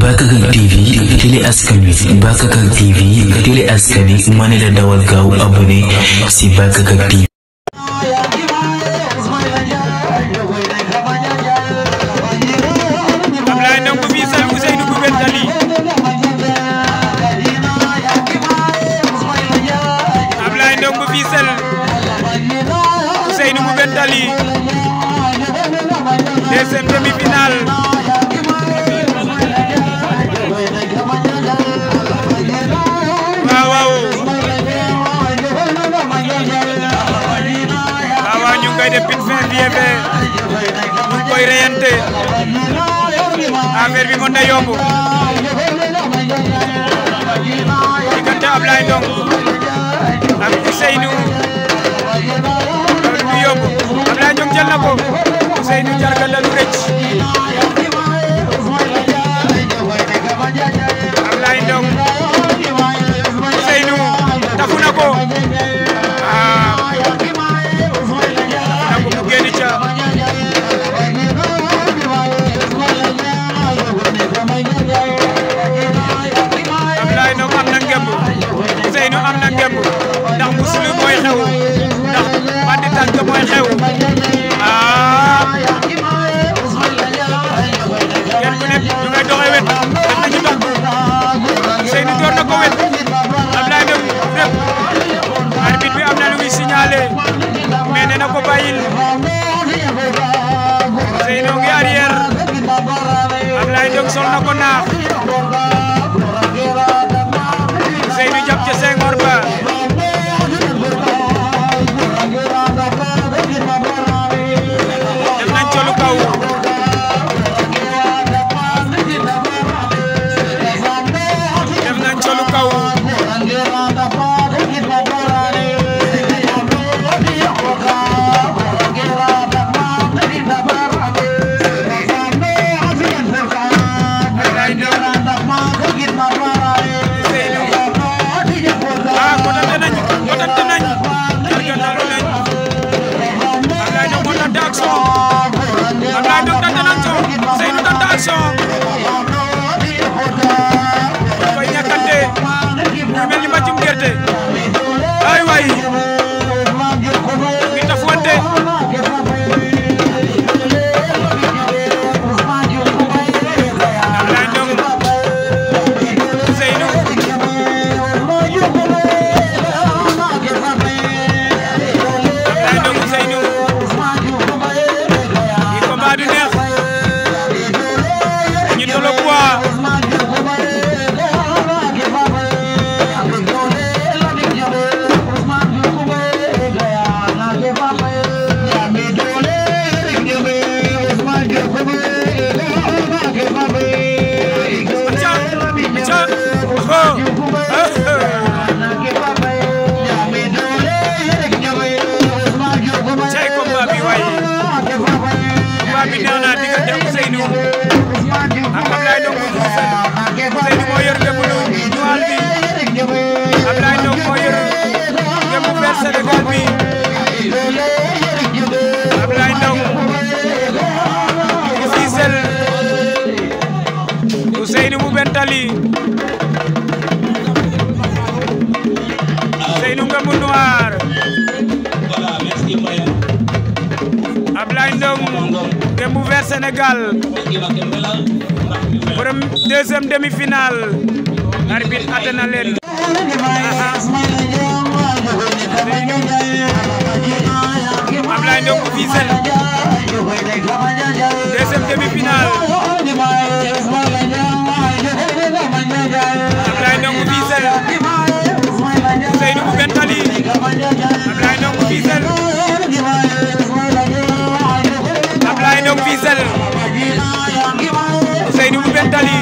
Bakakak TV télé askan wi Bakakak TV télé askan wi ma ne la dawal gaaw abonné si Bakakak TV. Ablaye Ndongo Fissel Ousseynou bu Bentali Ablaye Ndongo Fissel Ousseynou bu Bentali deuxième demi-finale. Def pit fin vieve ñu koy reyante affaire bi mën na yomb diggante Ablaye Ndongo ak Ousseynou loolu du yomb Ablaye Ndongo jël na ko Ousseynou jargal la lu rëcc Ablaye Ndongo Ousseynou tafu na ko am na ngemb ndax musulu mooy xew ndax bandi tànk mooy xew kenn ku nekk ñu ngay doxee wet def nañu dox Ousseynou door na ko wet Ablaye Ndongo rep arbitre bi am na lu muy signalé mais nee na ko bàyyil Ousseynou ngi arrière Ablaye Ndongo sol na ko naax Ousseynou jàpp ca Senghor ba def nañ colu kaw def nañ colu kaw koy ñàkkante ñu mel ni mbàccum gerte ay waay ngi tafuwante Ablaye Ndongo Ousseynou Ablaye Ndongo Ousseynou yi combat du neex ñu tolo poids Ousseynou moo yor démb lu ñuwal bi Ablaye Ndongo moo yor démb vert Sénégal bi Ablaye Ndongo Fissel Ousseynou bu Bentali Ousseynou nga mu noir Ablaye Ndongo démb vert Sénégal deuxième demi-finale arbitre atte na leen Ablaye Ndongo Fissel deuxième demi-finale Ablaye Ndongo Fissel Ousseynou bu Bentali Ablaye Ndongo Fissel Ablaye Ndongo Fissel Ousseynou bu Bentali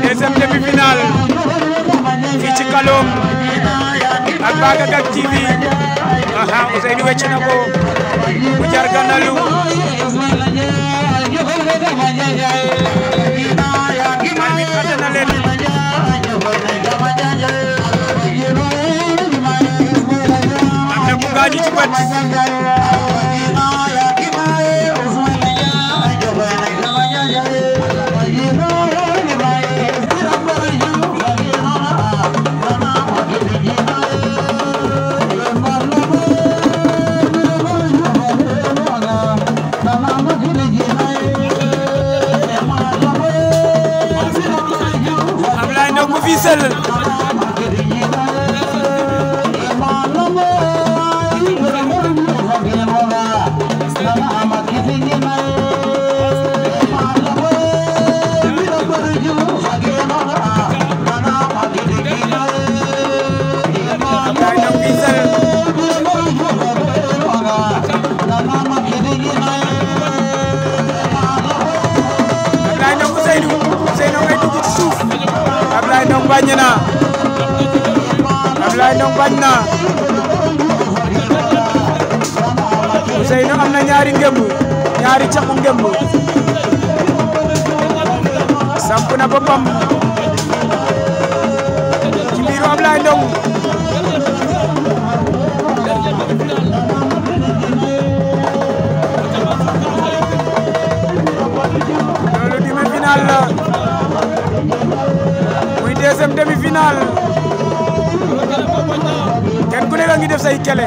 deuxième demi-finale fii ci Kalom ak Bakakak TV Ousseynou wecc na ko bu jar gandalu arbitre atte na leen am na ku gaañu ci bët Guissal Ablaye Ndong bañ na Ablaye Ndong bañ na Ousseynou am na ñaari ngemb ñaari caxu ngemb samp na boppam ci biiru Ablaye Ndong loolu demi-finale la muy deuxième demi-finale kenn ku nekk a ngi def say kele